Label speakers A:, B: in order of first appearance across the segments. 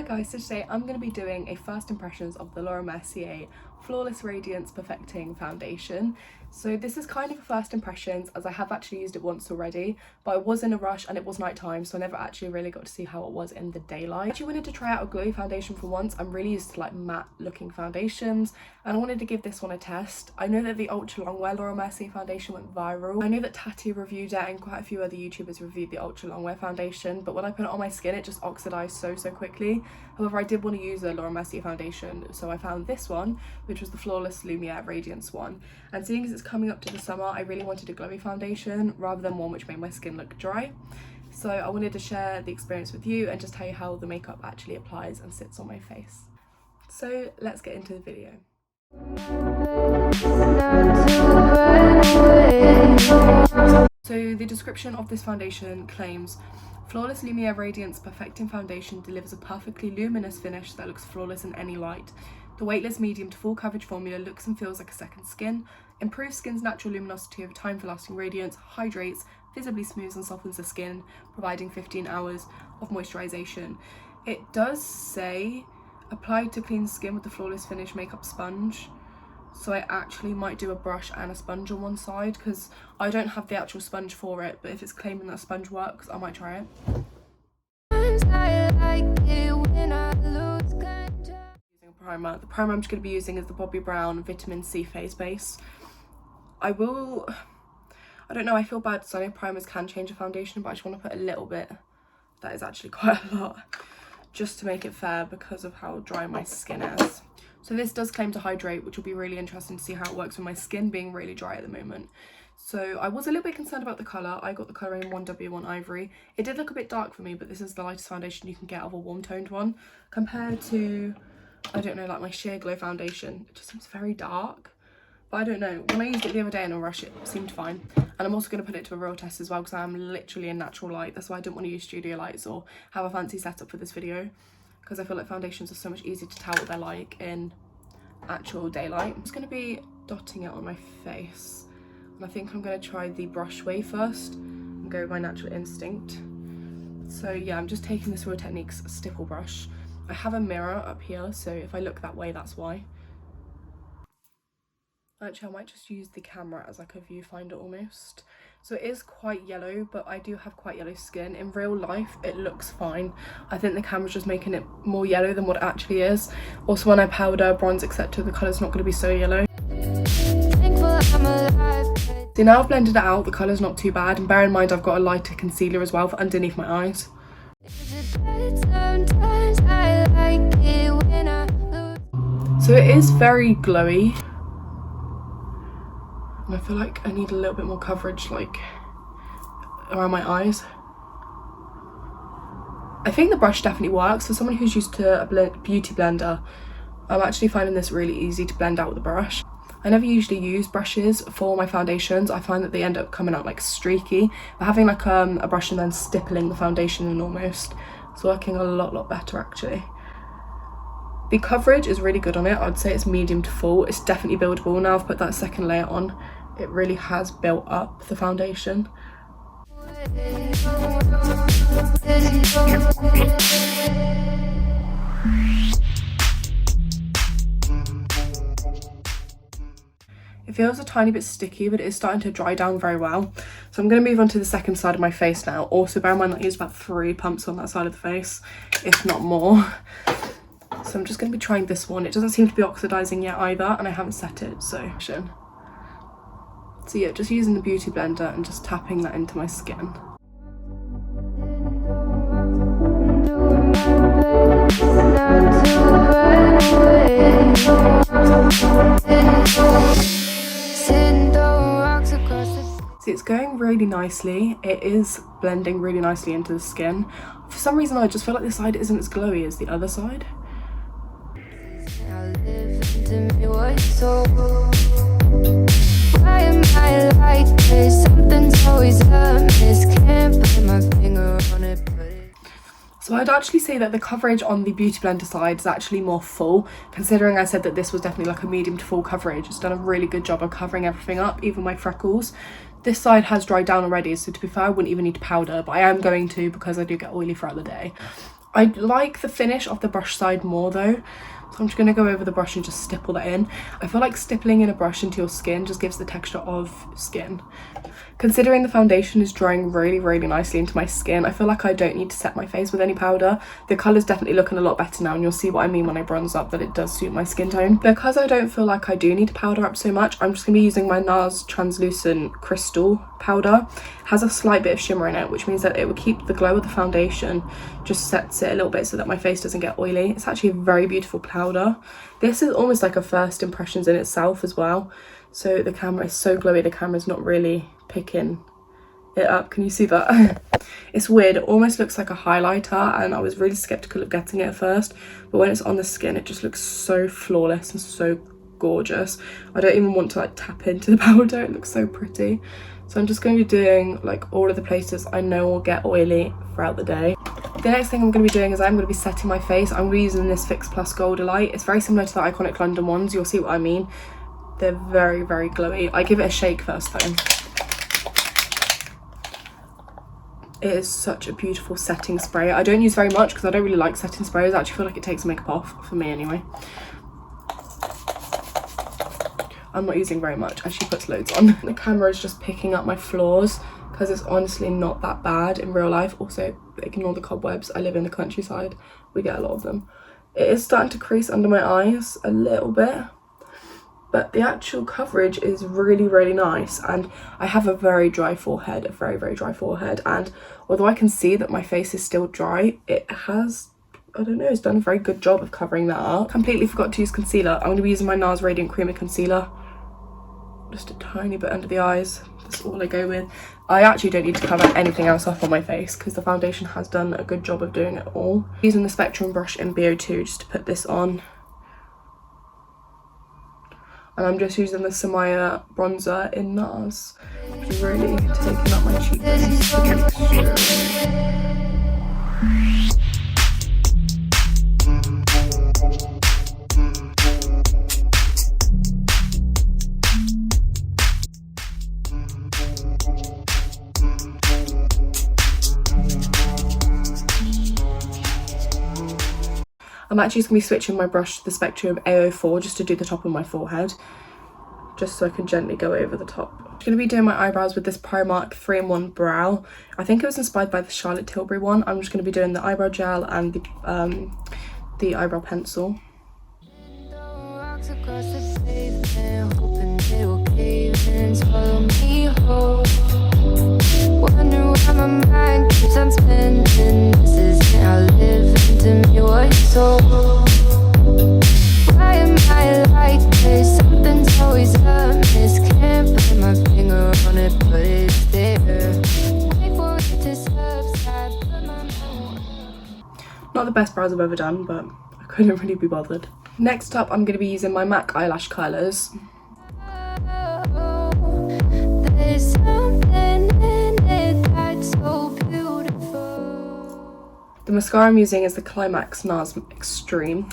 A: guys, so today I'm going to be doing a first impressions of the Mercier Flawless Radiance Perfecting Foundation. So this is kind of a first impressions as I have actually used it once already, but I was in a rush and it was night time, so I never actually really got to see how it was in the daylight. I actually wanted to try out a glowy foundation for once. I'm really used to like matte looking foundations and I wanted to give this one a test. I know that the ultra long wear Mercier foundation went viral. I know that Tati reviewed it and quite a few other YouTubers reviewed the ultra long wear foundation, but when I put it on my skin it just oxidized so quickly. However, I did want to use a Mercier foundation, so I found this one, which was the Flawless Lumiere Radiance one. And seeing as it's coming up to the summer, I really wanted a glowy foundation rather than one which made my skin look dry. So I wanted to share the experience with you and just tell you how the makeup actually applies and sits on my face. So let's get into the video. So the description of this foundation claims, Flawless Lumiere Radiance Perfecting Foundation delivers a perfectly luminous finish that looks flawless in any light. The weightless medium to full coverage formula looks and feels like a second skin, improves skin's natural luminosity over time for lasting radiance, hydrates, visibly smooths and softens the skin, providing 15 hours of moisturization. It does say applied to clean skin with the flawless finish makeup sponge. So I actually might do a brush and a sponge on one side because I don't have the actual sponge for it, but if it's claiming that sponge works, I might try it. Using a primer. The primer I'm just going to be using is the Bobbi Brown Vitamin C Face Base. I don't know, I feel bad because I know primers can change a foundation, but I just want to put a little bit. That is actually quite a lot, just to make it fair because of how dry my skin is. So this does claim to hydrate, which will be really interesting to see how it works with my skin being really dry at the moment. So I was a little bit concerned about the colour. I got the colour in 1W1 Ivory. It did look a bit dark for me, but this is the lightest foundation you can get out of a warm toned one. Compared to, I don't know, like my Sheer Glow foundation. It just seems very dark. But I don't know. When I used it the other day in a rush, it seemed fine. And I'm also going to put it to a real test as well because I'm literally in natural light. That's why I didn't want to use studio lights or have a fancy setup for this video. Because I feel like foundations are so much easier to tell what they're like in actual daylight. I'm just going to be dotting it on my face, and I think I'm going to try the brush way first and go with my natural instinct. So yeah, I'm just taking this Real Techniques stipple brush. I have a mirror up here, so if I look that way, that's why. Actually, I might just use the camera as like a viewfinder almost. So it is quite yellow, but I do have quite yellow skin. In real life, it looks fine. I think the camera's just making it more yellow than what it actually is. Also, when I powder, bronze, etc., the colour's not going to be so yellow. So now I've blended it out, the colour's not too bad. And bear in mind, I've got a lighter concealer as well for underneath my eyes. So it is very glowy. And I feel like I need a little bit more coverage, like around my eyes. I think the brush definitely works. For someone who's used to a beauty blender, I'm actually finding this really easy to blend out with the brush. I never usually use brushes for my foundations. I find that they end up coming out like streaky. But having like a brush and then stippling the foundation in almost, it's working a lot better actually. The coverage is really good on it. I'd say it's medium to full. It's definitely buildable. Now I've put that second layer on, it really has built up the foundation. It feels a tiny bit sticky, but it is starting to dry down very well. So I'm going to move on to the second side of my face now. Also bear in mind that I used about 3 pumps on that side of the face, if not more. So I'm just going to be trying this one. It doesn't seem to be oxidizing yet either, and I haven't set it, so yeah, just using the beauty blender and just tapping that into my skin. See, it's going really nicely. It is blending really nicely into the skin. For some reason, I just feel like this side isn't as glowy as the other side. Why am I like this? Something's always amiss. Can't put my finger on it, so I'd actually say that the coverage on the beauty blender side is actually more full, considering I said that this was definitely like a medium to full coverage. It's done a really good job of covering everything up, even my freckles. This side has dried down already, so to be fair, I wouldn't even need to powder, but I am going to because I do get oily throughout the day. I like the finish of the brush side more though. So I'm just going to go over the brush and just stipple that in. I feel like stippling in a brush into your skin just gives the texture of skin. Considering the foundation is drying really nicely into my skin, I feel like I don't need to set my face with any powder. The colour's definitely looking a lot better now, and you'll see what I mean when I bronze up, that it does suit my skin tone. Because I don't feel like I do need to powder up so much, I'm just going to be using my NARS translucent crystal powder. It has a slight bit of shimmer in it, which means that it will keep the glow of the foundation, just sets it a little bit so that my face doesn't get oily. It's actually a very beautiful powder. This is almost like a first impressions in itself as well. So the camera is so glowy, the camera's not really picking it up. Can you see that? It's weird, it almost looks like a highlighter, and I was really skeptical of getting it at first, but when it's on the skin it just looks so flawless and so gorgeous. I don't even want to like tap into the powder, it looks so pretty. So I'm just going to be doing like all of the places I know will get oily throughout the day. The next thing I'm going to be doing is I'm going to be setting my face. I'm going to be using this Fix Plus Golden Light. It's very similar to the Iconic London ones, you'll see what I mean. They're very glowy. I give it a shake first though. It is such a beautiful setting spray. I don't use very much because I don't really like setting sprays. I actually feel like it takes makeup off, for me anyway. I'm not using very much, and she puts loads on. The camera is just picking up my flaws because it's honestly not that bad in real life. Also, ignore the cobwebs. I live in the countryside. We get a lot of them. It is starting to crease under my eyes a little bit, but the actual coverage is really nice, and I have a very dry forehead, a very dry forehead, and although I can see that my face is still dry, it has, I don't know, it's done a very good job of covering that up. Completely forgot to use concealer. I'm going to be using my NARS Radiant Creamy Concealer, just a tiny bit under the eyes. That's all I go with. I actually don't need to cover anything else up on my face because the foundation has done a good job of doing it all. Using the Spectrum brush in BO2 just to put this on. And I'm just using the Samaya bronzer in NARS, which is really taking up my cheekbones. I'm actually just going to be switching my brush to the Spectrum A04 just to do the top of my forehead, just so I can gently go over the top. I'm going to be doing my eyebrows with this Primark 3-in-1 brow. I think it was inspired by the Charlotte Tilbury one. I'm just going to be doing the eyebrow gel and the eyebrow pencil. Wonder why my mind keeps on spinning. This is how I live into me, what so. Why am I like this? Something's always amiss. Can't put my finger on it, but it's there. Wait for it to subside. Not the best brows I've ever done, but I couldn't really be bothered. Next up, I'm going to be using my MAC eyelash curlers. There's something in it that's so beautiful. The mascara I'm using is the Climax NARS Extreme.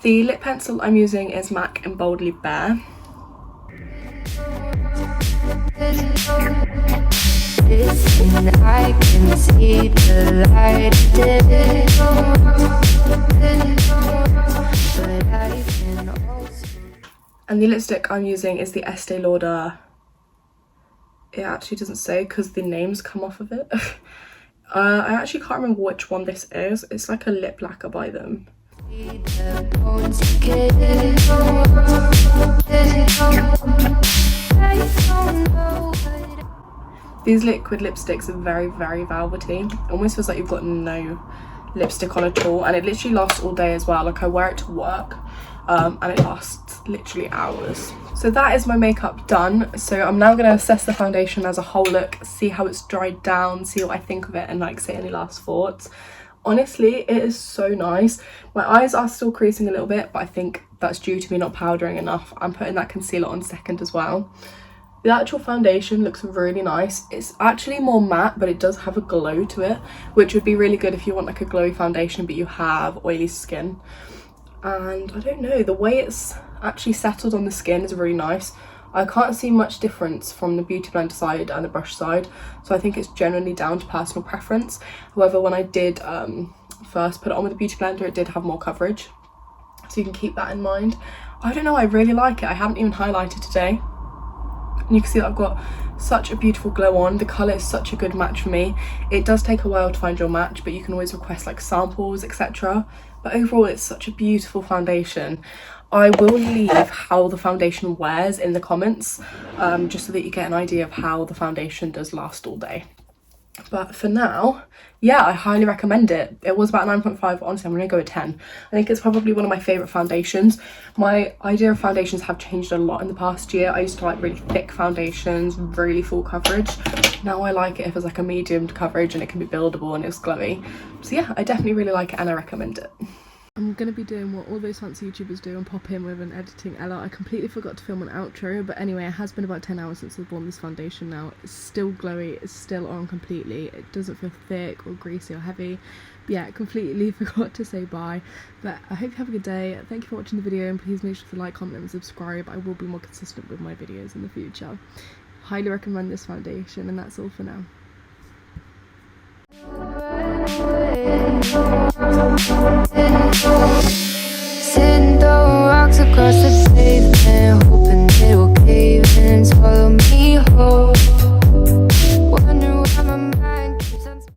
A: The lip pencil I'm using is MAC in Boldly Bare. I can see the light. And the lipstick I'm using is the Estee Lauder. It actually doesn't say because the names come off of it. I actually can't remember which one this is. It's like a lip lacquer by them. These liquid lipsticks are very velvety. It almost feels like you've got no lipstick on at all, and it literally lasts all day as well. Like, I wear it to work and it lasts literally hours. So that is my makeup done. So I'm now going to assess the foundation as a whole look, see how it's dried down, see what I think of it, and like say any last thoughts. Honestly, it is so nice. My eyes are still creasing a little bit, but I think that's due to me not powdering enough. I'm putting that concealer on second as well. The actual foundation looks really nice. It's actually more matte, but it does have a glow to it, which would be really good if you want like a glowy foundation but you have oily skin. And I don't know, the way it's actually settled on the skin is really nice. I can't see much difference from the Beauty Blender side and the brush side, so I think it's generally down to personal preference. However, when I did first put it on with the Beauty Blender, it did have more coverage, so you can keep that in mind. I don't know, I really like it. I haven't even highlighted today, and you can see that I've got such a beautiful glow on. The colour is such a good match for me. It does take a while to find your match, but you can always request like samples, etc. But overall, it's such a beautiful foundation. I will leave how the foundation wears in the comments, just so that you get an idea of how the foundation does last all day. But for now, yeah, I highly recommend it. It was about 9.5, honestly I'm gonna go with 10. I think it's probably one of my favourite foundations. My idea of foundations have changed a lot in the past year. I used to like really thick foundations, really full coverage. Now I like it if it's like a medium coverage and it can be buildable and it's glowy. So yeah, I definitely really like it and I recommend it. I'm going to be doing what all those fancy YouTubers do and pop in with an editing Ella. I completely forgot to film an outro, but anyway, it has been about 10 hours since I've worn this foundation now. It's still glowy, it's still on completely. It doesn't feel thick or greasy or heavy. But yeah, completely forgot to say bye. But I hope you have a good day. Thank you for watching the video, and please make sure to like, comment and subscribe. I will be more consistent with my videos in the future. Highly recommend this foundation, and that's all for now. We'll be right back.